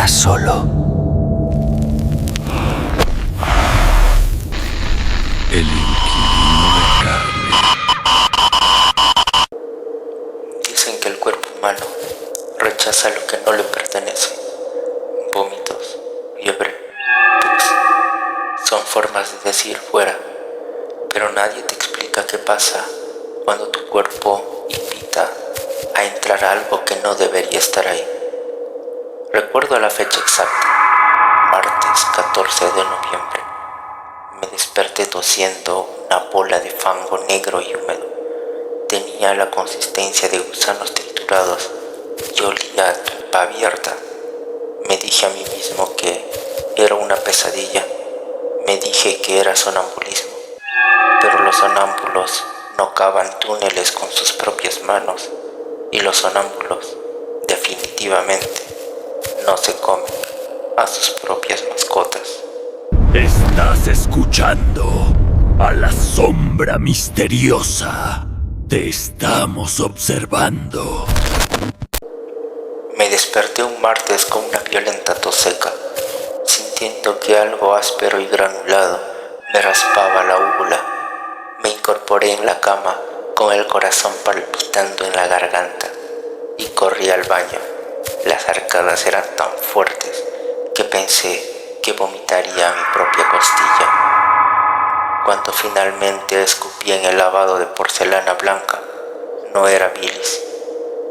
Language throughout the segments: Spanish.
estás solo. El inquilino de carne. Dicen que el cuerpo humano rechaza lo que no le pertenece. Vómitos, fiebre, pus. Son formas de decir fuera, pero nadie te explica qué pasa cuando tu cuerpo invita a entrar algo que no debería estar ahí. Recuerdo la fecha exacta, martes 14 de noviembre. Me desperté tosiendo una bola de fango negro y húmedo. Tenía la consistencia de gusanos triturados y olía a tripa abierta. Me dije a mí mismo que era una pesadilla. Me dije que era sonambulismo. Pero los sonámbulos no cavan túneles con sus propias manos. Y los sonámbulos, definitivamente, no se comen a sus propias mascotas. Estás escuchando a la sombra misteriosa. Te estamos observando. Me desperté un martes con una violenta tos seca, sintiendo que algo áspero y granulado me raspaba la úvula. Me incorporé en la cama con el corazón palpitando en la garganta y corrí al baño. Las arcadas eran tan fuertes que pensé que vomitaría a mi propia costilla. Cuando finalmente escupí en el lavado de porcelana blanca, no era bilis,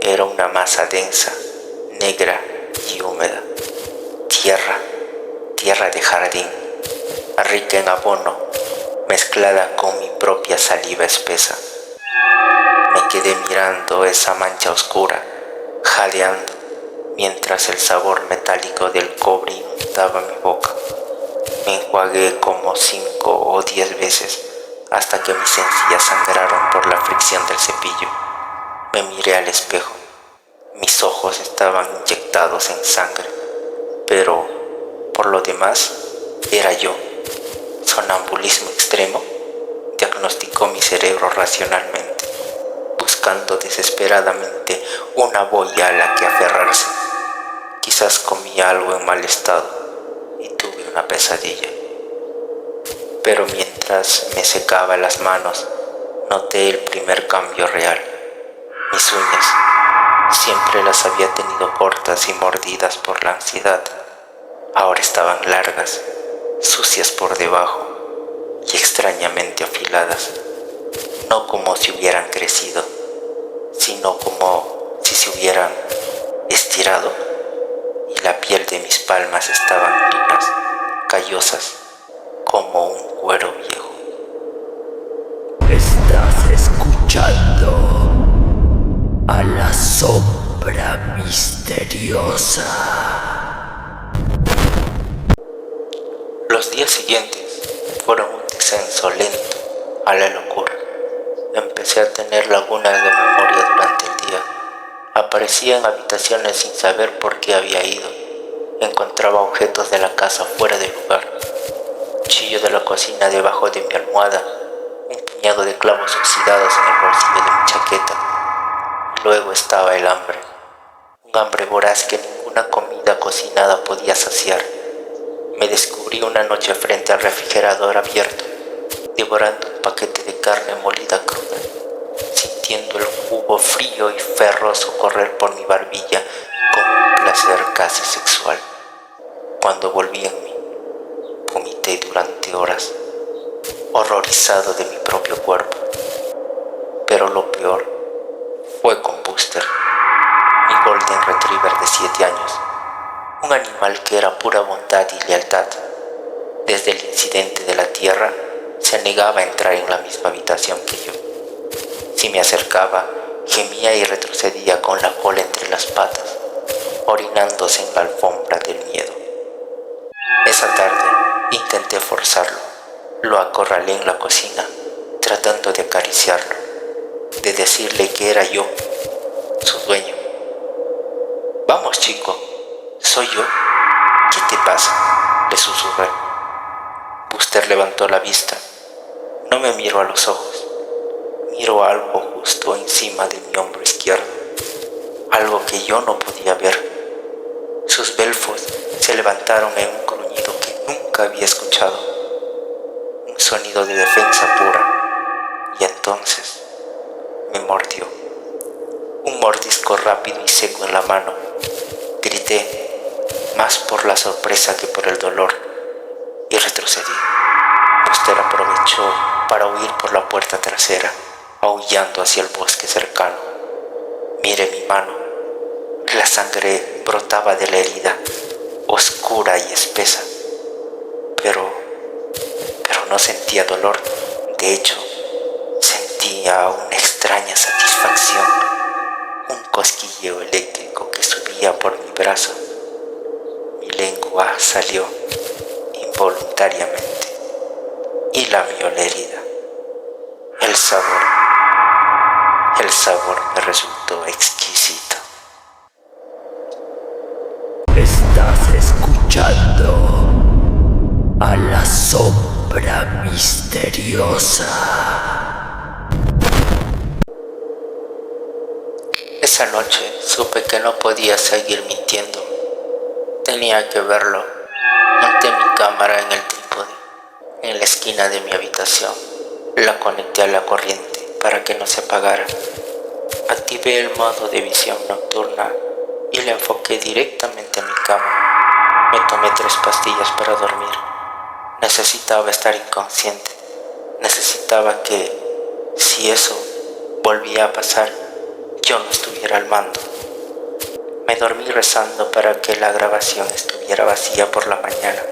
era una masa densa, negra y húmeda. Tierra de jardín, rica en abono, mezclada con mi propia saliva espesa. Me quedé mirando esa mancha oscura, jadeando, mientras el sabor metálico del cobre inundaba mi boca. Me enjuagué como 5 o 10 veces hasta que mis encías sangraron por la fricción del cepillo. Me miré al espejo. Mis ojos estaban inyectados en sangre, pero por lo demás era yo. ¿Sonambulismo extremo?, diagnosticó mi cerebro racionalmente, buscando desesperadamente una boya a la que aferrarse. Quizás comí algo en mal estado y tuve una pesadilla. Pero mientras me secaba las manos, noté el primer cambio real. Mis uñas, siempre las había tenido cortas y mordidas por la ansiedad, ahora estaban largas, sucias por debajo y extrañamente afiladas, no como si hubieran crecido, sino como si se hubieran estirado, y la piel de mis palmas estaban duras, callosas, como un cuero viejo. Estás escuchando a la sombra misteriosa. Los días siguientes fueron un descenso lento a la locura. Empecé a tener lagunas de memoria durante el día. Aparecía en habitaciones sin saber por qué había ido. Encontraba objetos de la casa fuera de lugar. Cuchillo de la cocina debajo de mi almohada. Un puñado de clavos oxidados en el bolsillo de mi chaqueta. Luego estaba el hambre. Un hambre voraz que ninguna comida cocinada podía saciar. Me descubrí una noche frente al refrigerador abierto, devorando un paquete de carne molida cruda, sintiendo el jugo frío y ferroso correr por mi barbilla con un placer casi sexual. Cuando volví en mí, vomité durante horas, horrorizado de mi propio cuerpo. Pero lo peor fue con Buster, mi Golden Retriever de 7 años, un animal que era pura bondad y lealtad. Desde el incidente de la tierra, se negaba a entrar en la misma habitación que yo. Si me acercaba, gemía y retrocedía con la cola entre las patas, orinándose en la alfombra del miedo. Esa tarde intenté forzarlo. Lo acorralé en la cocina, tratando de acariciarlo, de decirle que era yo, su dueño. «Vamos, chico, soy yo. ¿Qué te pasa?», le susurré. Buster levantó la vista. No me miró a los ojos. Miró algo justo encima de mi hombro izquierdo, algo que yo no podía ver. Sus belfos se levantaron en un gruñido que nunca había escuchado, un sonido de defensa pura, y entonces me mordió. Un mordisco rápido y seco en la mano. Grité, más por la sorpresa que por el dolor, y retrocedí. Buster aprovechó para huir por la puerta trasera, aullando hacia el bosque cercano. Miré mi mano. La sangre brotaba de la herida, oscura y espesa, pero no sentía dolor. De hecho, sentía una extraña satisfacción, un cosquilleo eléctrico que subía por mi brazo. Mi lengua salió involuntariamente y lamió la herida. El sabor me resultó exquisito. Estás escuchando a la sombra misteriosa. Esa noche supe que no podía seguir mintiendo. Tenía que verlo. Monté mi cámara en el trípode, en la esquina de mi habitación. La conecté a la corriente para que no se apagara. Activé el modo de visión nocturna y la enfoqué directamente en mi cama. Me tomé 3 pastillas para dormir. Necesitaba estar inconsciente. Necesitaba que, si eso volvía a pasar, yo no estuviera al mando. Me dormí rezando para que la grabación estuviera vacía por la mañana.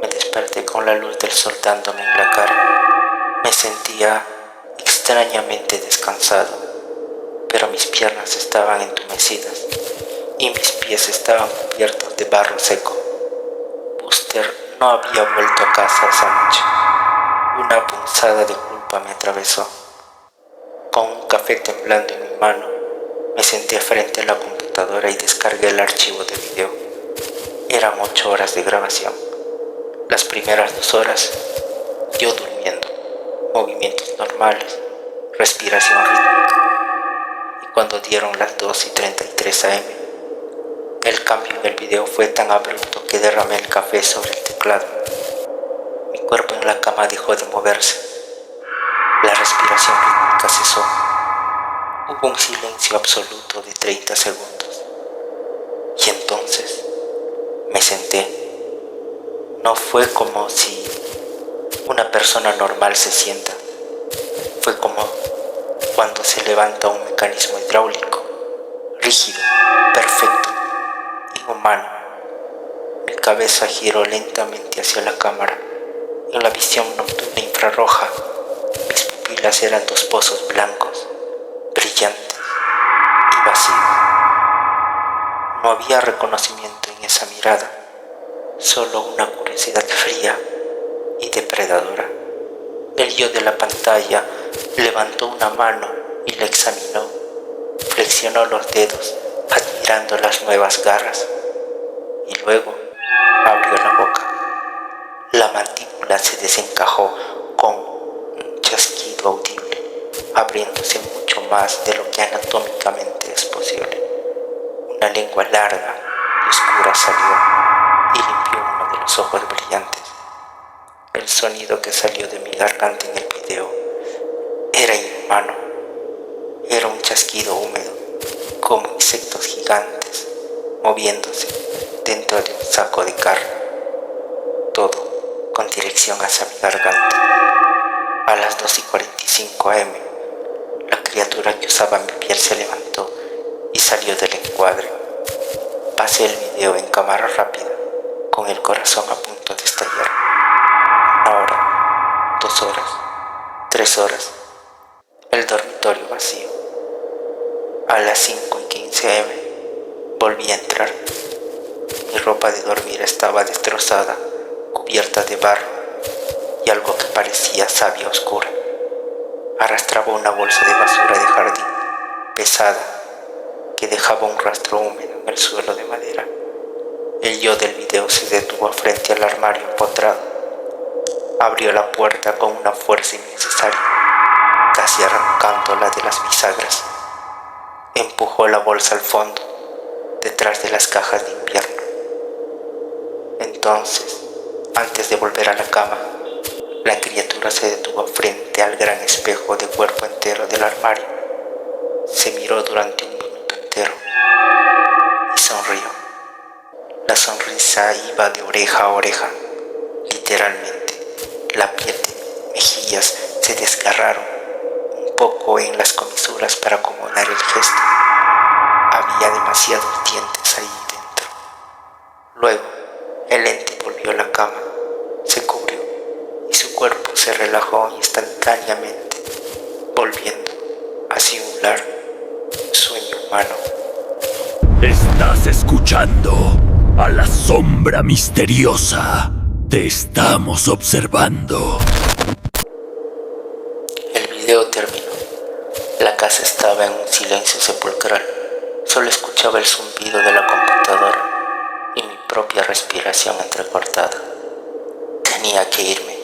Me desperté con la luz del sol dándome en la cara. Me sentía extrañamente descansado, pero mis piernas estaban entumecidas y mis pies estaban cubiertos de barro seco. Buster no había vuelto a casa esa noche. Una punzada de culpa me atravesó. Con un café temblando en mi mano, me senté frente a la computadora y descargué el archivo de video. Eran 8 horas de grabación. Las primeras 2 horas, yo durmiendo, movimientos normales, respiración rítmica. Y cuando dieron las 2:33 am, el cambio en el video fue tan abrupto que derramé el café sobre el teclado. Mi cuerpo en la cama dejó de moverse. La respiración rítmica cesó. Hubo un silencio absoluto de 30 segundos. Y entonces me senté. No fue como si una persona normal se sienta. Fue como cuando se levanta un mecanismo hidráulico, rígido, perfecto, inhumano. Mi cabeza giró lentamente hacia la cámara. En la visión nocturna infrarroja, mis pupilas eran 2 pozos blancos, brillantes y vacíos. No había reconocimiento en esa mirada, solo una curiosidad fría y depredadora. El yo de la pantalla levantó una mano y la examinó. Flexionó los dedos, admirando las nuevas garras, y luego abrió la boca. La mandíbula se desencajó con un chasquido audible, abriéndose mucho más de lo que anatómicamente es posible. Una lengua larga y oscura salió y limpió uno de los ojos brillantes. El sonido que salió de mi garganta en el video era inhumano. Era un chasquido húmedo, como insectos gigantes moviéndose dentro de un saco de carne. Todo con dirección hacia mi garganta. A las 2:45 am, la criatura que usaba mi piel se levantó y salió del encuadre. Pasé el video en cámara rápida, con el corazón a punto de estallar. 1 hora, 2 horas, 3 horas, el dormitorio vacío. A las 5:15 am, volví a entrar. Mi ropa de dormir estaba destrozada, cubierta de barro y algo que parecía savia oscura. Arrastraba una bolsa de basura de jardín, pesada, que dejaba un rastro húmedo en el suelo de madera. El yo del video se detuvo frente al armario empotrado. Abrió la puerta con una fuerza innecesaria, casi arrancándola de las bisagras. Empujó la bolsa al fondo, detrás de las cajas de invierno. Entonces, antes de volver a la cama, la criatura se detuvo frente al gran espejo de cuerpo entero del armario. Se miró durante un minuto entero y sonrió. La sonrisa iba de oreja a oreja, literalmente. La piel de mis mejillas se desgarraron un poco en las comisuras para acomodar el gesto. Había demasiados dientes ahí dentro. Luego, el ente volvió a la cama, se cubrió y su cuerpo se relajó instantáneamente, volviendo a simular un sueño humano. Estás escuchando a la sombra misteriosa. Te estamos observando. El video terminó. La casa estaba en un silencio sepulcral. Solo escuchaba el zumbido de la computadora y mi propia respiración entrecortada. Tenía que irme.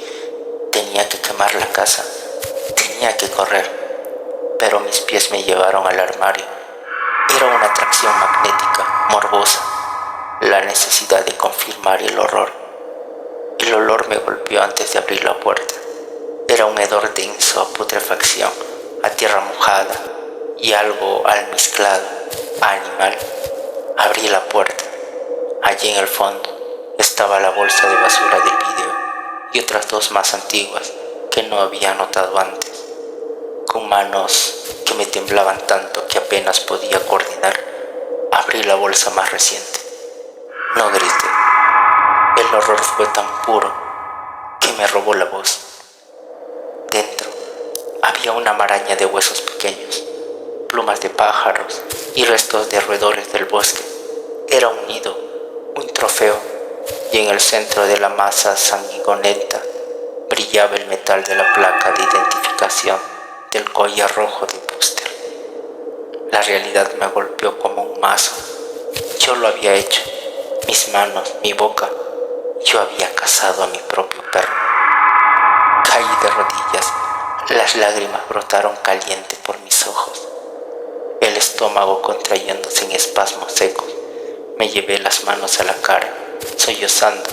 Tenía que quemar la casa. Tenía que correr. Pero mis pies me llevaron al armario. Era una atracción magnética, morbosa. La necesidad de confirmar el horror. El olor me golpeó antes de abrir la puerta. Era un hedor denso a putrefacción, a tierra mojada y algo almizclado, a animal. Abrí la puerta. Allí en el fondo estaba la bolsa de basura del video y otras dos más antiguas que no había notado antes. Con manos que me temblaban tanto que apenas podía coordinar, abrí la bolsa más reciente. No grité. El horror fue tan puro que me robó la voz. Dentro había una maraña de huesos pequeños, plumas de pájaros y restos de roedores del bosque. Era un nido, un trofeo, y en el centro de la masa sanguinolenta brillaba el metal de la placa de identificación del collar rojo de Buster. La realidad me golpeó como un mazo. Yo lo había hecho. Mis manos, mi boca. Yo había cazado a mi propio perro. Caí de rodillas. Las lágrimas brotaron caliente por mis ojos. El estómago contrayéndose en espasmos secos. Me llevé las manos a la cara, sollozando,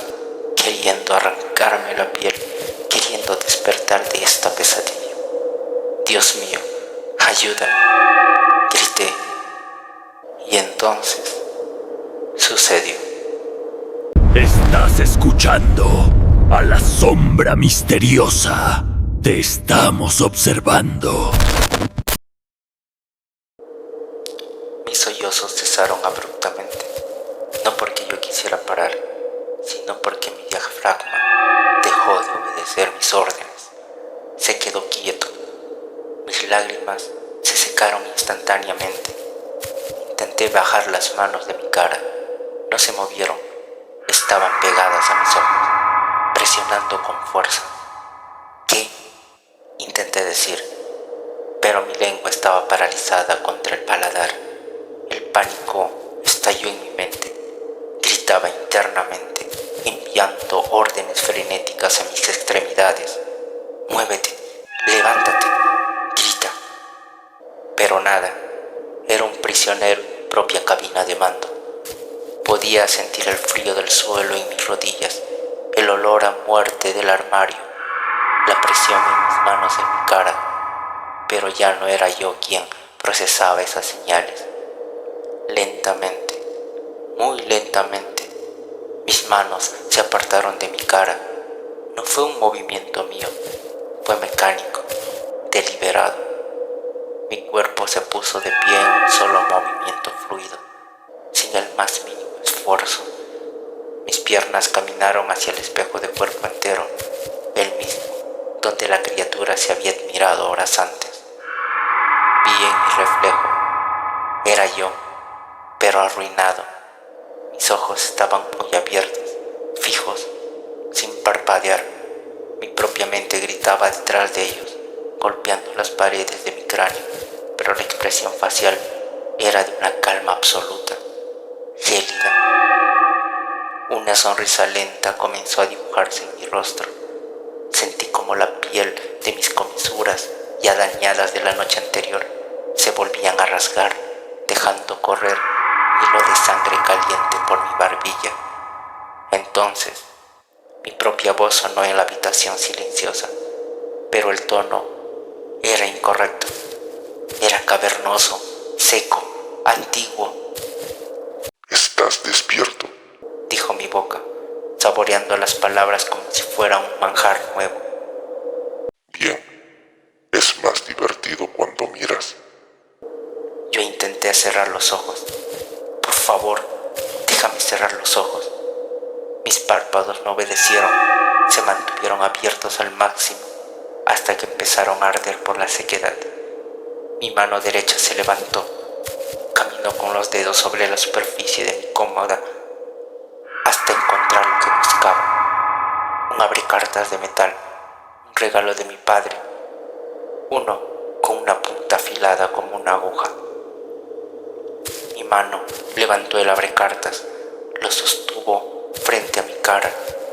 queriendo arrancarme la piel, queriendo despertar de esta pesadilla. Dios mío, ayúdame, grité. Y entonces sucedió. Estás escuchando a la sombra misteriosa. Te estamos observando. Mis sollozos cesaron abruptamente, no porque yo quisiera parar, sino porque mi diafragma dejó de obedecer mis órdenes. Se quedó quieto. Mis lágrimas se secaron instantáneamente. Intenté bajar las manos de mi cara. No se movieron. Estaban pegadas a mis ojos, presionando con fuerza. ¿Qué? Intenté decir, pero mi lengua estaba paralizada contra el paladar. El pánico estalló en mi mente. Gritaba internamente, enviando órdenes frenéticas a mis extremidades. Muévete, levántate, grita. Pero nada, era un prisionero en mi propia cabina de mando. Podía sentir el frío del suelo en mis rodillas, el olor a muerte del armario, la presión en mis manos en mi cara, pero ya no era yo quien procesaba esas señales. Lentamente, muy lentamente, mis manos se apartaron de mi cara. No fue un movimiento mío, fue mecánico, deliberado. Mi cuerpo se puso de pie en un solo movimiento fluido, sin el más mínimo esfuerzo. Mis piernas caminaron hacia el espejo de cuerpo entero, el mismo donde la criatura se había admirado horas antes. Vi en mi reflejo. Era yo, pero arruinado. Mis ojos estaban muy abiertos, fijos, sin parpadear. Mi propia mente gritaba detrás de ellos, golpeando las paredes de mi cráneo, pero la expresión facial era de una calma absoluta, gélida. Una sonrisa lenta comenzó a dibujarse en mi rostro. Sentí como la piel de mis comisuras ya dañadas de la noche anterior se volvían a rasgar, dejando correr hilo de sangre caliente por mi barbilla. Entonces Entonces, mi propia voz sonó en la habitación silenciosa, pero el tono era incorrecto. Era cavernoso, seco, antiguo. ¿Estás despierto? Dijo mi boca, saboreando las palabras como si fuera un manjar nuevo. Bien. Es más divertido cuando miras. Yo intenté cerrar los ojos. Por favor, déjame cerrar los ojos. Mis párpados no obedecieron, se mantuvieron abiertos al máximo hasta que empezaron a arder por la sequedad. Mi mano derecha se levantó, caminó con los dedos sobre la superficie de mi cómoda hasta encontrar lo que buscaba. Un abrecartas de metal, un regalo de mi padre, uno con una punta afilada como una aguja. Mi mano levantó el abrecartas, lo sostuvo frente a mi cara,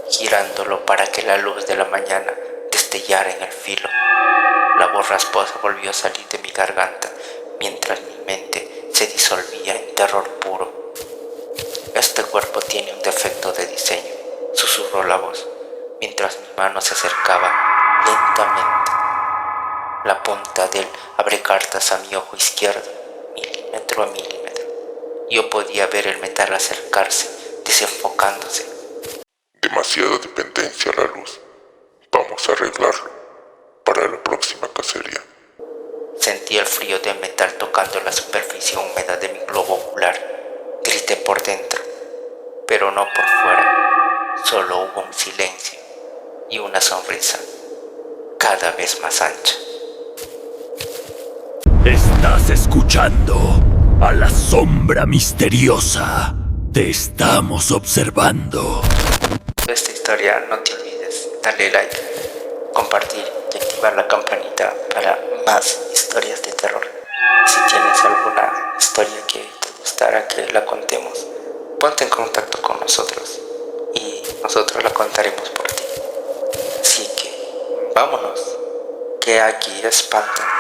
girándolo para que la luz de la mañana destellara en el filo. La voz rasposa volvió a salir de mi garganta mientras mi mente se disolvía en terror puro. Este cuerpo tiene un defecto de diseño, susurró la voz, mientras mi mano se acercaba lentamente. La punta del abrecartas a mi ojo izquierdo, milímetro a milímetro. Yo podía ver el metal acercarse, desenfocándose. Demasiada dependencia a la luz. Vamos a arreglarlo para la próxima cacería. Sentí el frío del metal tocando la superficie húmeda de mi globo ocular. Grité por dentro, pero no por fuera. Solo hubo un silencio y una sonrisa cada vez más ancha. Estás escuchando a la sombra misteriosa. Te estamos observando. Esta historia no te olvides, darle like, compartir y activar la campanita para más historias de terror. Si tienes alguna historia que te gustara que la contemos, ponte en contacto con nosotros y nosotros la contaremos por ti. Así que vámonos, que aquí espantan.